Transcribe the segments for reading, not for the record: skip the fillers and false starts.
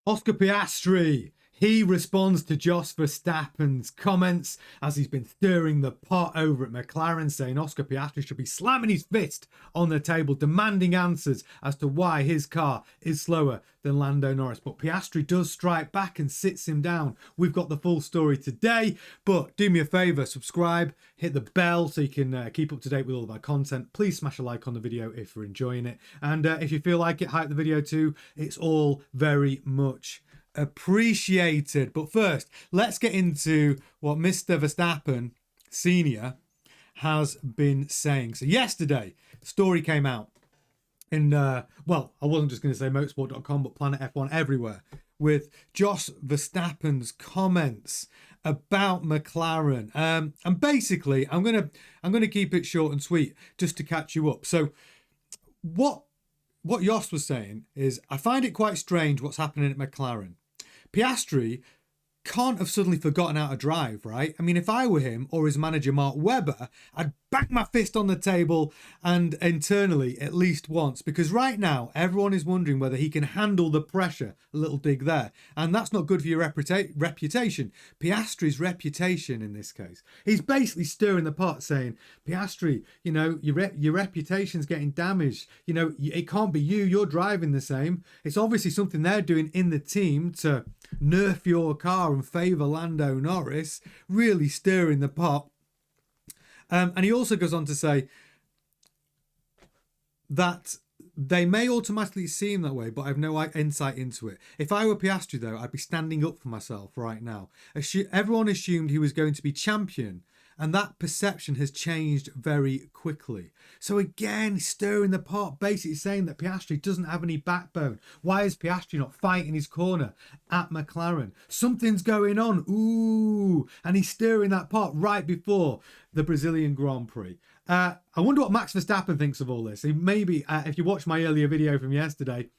Oscar Piastri, he responds to Jos Verstappen's comments as he's been stirring the pot over at McLaren, saying Oscar Piastri should be slamming his fist on the table, demanding answers as to why his car is slower than Lando Norris. But Piastri does strike back and sits him down. We've got the full story today, but do me a favour, subscribe, hit the bell so you can keep up to date with all of our content. Please smash a like on the video if you're enjoying it. And if you feel like it, hype the video too. It's all very much appreciated. But first, let's get into what Mr. Verstappen Senior has been saying. So yesterday, story came out in well, I wasn't just going to say motorsport.com, but Planet F1 everywhere, with Jos Verstappen's comments about McLaren. And basically, I'm gonna keep it short and sweet just to catch you up. So what Jos was saying is, I find it quite strange what's happening at McLaren. Piastri can't have suddenly forgotten how to drive, right? I mean, if I were him or his manager Mark Webber, I'd bang my fist on the table and internally at least once, because right now everyone is wondering whether he can handle the pressure. A little dig there. And that's not good for your reputation. Piastri's reputation in this case. He's basically stirring the pot saying, Piastri, you know, your reputation's getting damaged. You know, it can't be you. You're driving the same. It's obviously something they're doing in the team to nerf your car and favour Lando Norris, really stirring the pot. And he also goes on to say that they may automatically seem that way, but I have no insight into it. If I were Piastri, though, I'd be standing up for myself right now. Everyone assumed he was going to be champion, and that perception has changed very quickly. So again, stirring the pot, basically saying that Piastri doesn't have any backbone. Why is Piastri not fighting his corner at McLaren? Something's going on. Ooh, and he's stirring that pot right before the Brazilian Grand Prix. I wonder what Max Verstappen thinks of all this. Maybe, if you watched my earlier video from yesterday,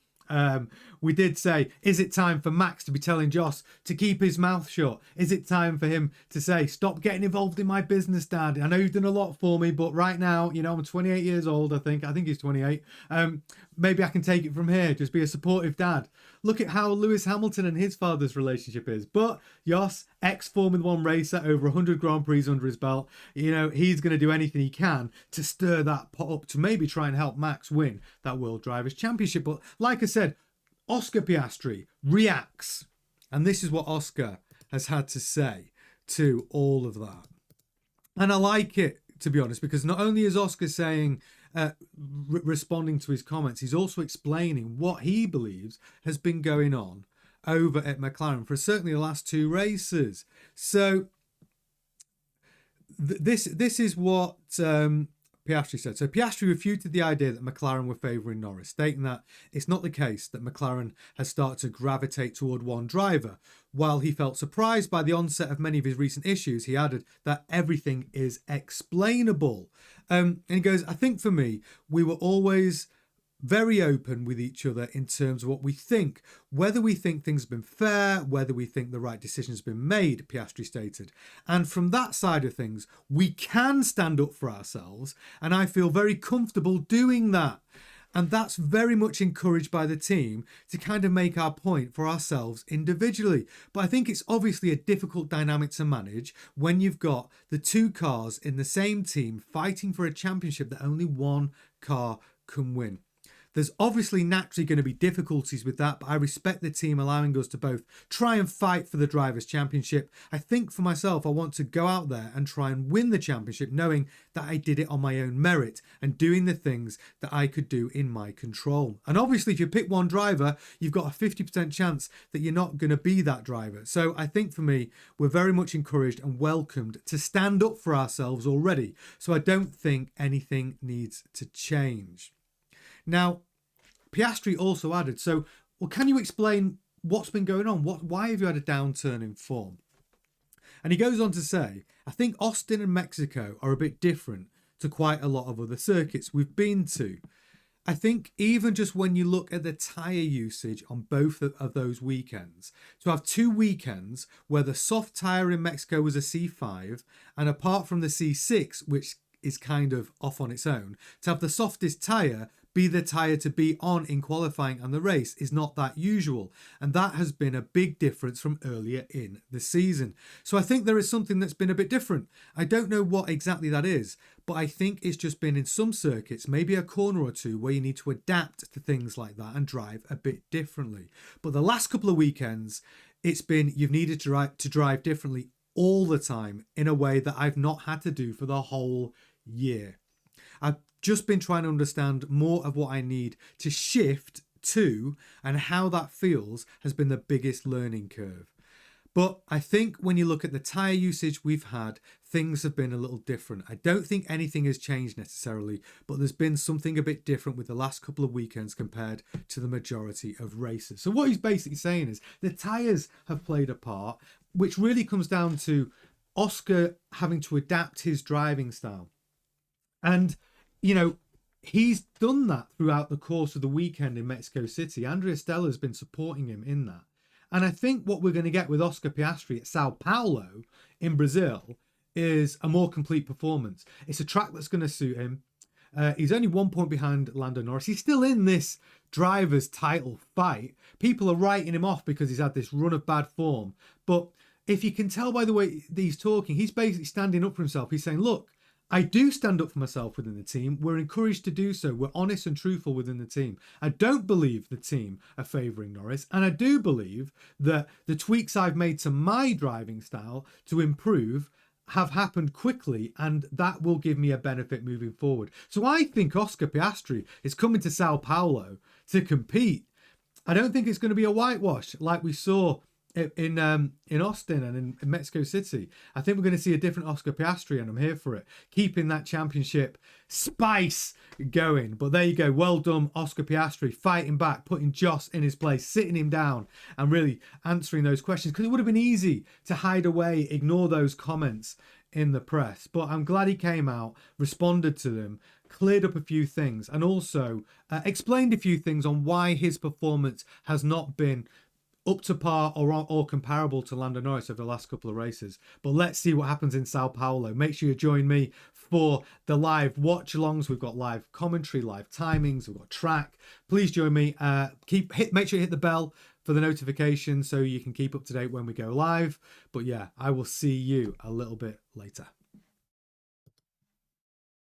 we did say, is it time for Max to be telling Jos to keep his mouth shut? Is it time for him to say, stop getting involved in my business, Dad? I know you've done a lot for me, but right now, you know, I'm 28 years old, I think he's 28. Maybe I can take it from here. Just be a supportive dad. Look at how Lewis Hamilton and his father's relationship is. But Jos, ex-Formula 1 racer, over 100 Grand Prix under his belt, you know, he's going to do anything he can to stir that pot up to maybe try and help Max win that World Drivers' Championship. But like I said, Oscar Piastri reacts. And this is what Oscar has had to say to all of that. And I like it, to be honest, because not only is Oscar saying, responding to his comments, he's also explaining what he believes has been going on over at McLaren for certainly the last two races. So this is what Piastri said. So Piastri refuted the idea that McLaren were favouring Norris, stating that it's not the case that McLaren has started to gravitate toward one driver. While he felt surprised by the onset of many of his recent issues, he added that everything is explainable. And he goes, I think for me, we were always very open with each other in terms of what we think, whether we think things have been fair, whether we think the right decision has been made, Piastri stated. And from that side of things, we can stand up for ourselves, and I feel very comfortable doing that. And that's very much encouraged by the team to kind of make our point for ourselves individually. But I think it's obviously a difficult dynamic to manage when you've got the two cars in the same team fighting for a championship that only one car can win. There's obviously naturally going to be difficulties with that, but I respect the team allowing us to both try and fight for the Drivers' Championship. I think for myself, I want to go out there and try and win the championship, knowing that I did it on my own merit and doing the things that I could do in my control. And obviously, if you pick one driver, you've got a 50% chance that you're not going to be that driver. So I think for me, we're very much encouraged and welcomed to stand up for ourselves already. So I don't think anything needs to change. Now, Piastri also added, so, well, can you explain what's been going on? Why have you had a downturn in form? And he goes on to say, I think Austin and Mexico are a bit different to quite a lot of other circuits we've been to. I think even just when you look at the tyre usage on both of those weekends, to have two weekends where the soft tyre in Mexico was a C5, and apart from the C6, which is kind of off on its own, to have the softest tyre be the tyre to be on in qualifying and the race is not that usual. And that has been a big difference from earlier in the season. So I think there is something that's been a bit different. I don't know what exactly that is, but I think it's just been in some circuits, maybe a corner or two, where you need to adapt to things like that and drive a bit differently. But the last couple of weekends, it's been you've needed to drive differently all the time in a way that I've not had to do for the whole year. I've just been trying to understand more of what I need to shift to, and how that feels has been the biggest learning curve. But I think when you look at the tyre usage we've had, things have been a little different. I don't think anything has changed necessarily, but there's been something a bit different with the last couple of weekends compared to the majority of races. So what he's basically saying is the tyres have played a part, which really comes down to Oscar having to adapt his driving style. And, you know, he's done that throughout the course of the weekend in Mexico City. Andrea Stella has been supporting him in that. And I think what we're going to get with Oscar Piastri at Sao Paulo in Brazil is a more complete performance. It's a track that's going to suit him. He's only 1 point behind Lando Norris. He's still in this driver's title fight. People are writing him off because he's had this run of bad form. But if you can tell by the way that he's talking, he's basically standing up for himself. He's saying, look, I do stand up for myself within the team. We're encouraged to do so. We're honest and truthful within the team. I don't believe the team are favouring Norris. And I do believe that the tweaks I've made to my driving style to improve have happened quickly, and that will give me a benefit moving forward. So I think Oscar Piastri is coming to Sao Paulo to compete. I don't think it's going to be a whitewash like we saw in Austin and in Mexico City. I think we're going to see a different Oscar Piastri, and I'm here for it. Keeping that championship spice going. But there you go. Well done, Oscar Piastri, fighting back, putting Joss in his place, sitting him down and really answering those questions, because it would have been easy to hide away, ignore those comments in the press. But I'm glad he came out, responded to them, cleared up a few things, and also explained a few things on why his performance has not been up to par or comparable to Lando Norris over the last couple of races. But let's see what happens in Sao Paulo. Make sure you join me for the live watch-alongs. We've got live commentary, live timings, we've got track. Please join me. Make sure you hit the bell for the notifications so you can keep up to date when we go live. But yeah, I will see you a little bit later.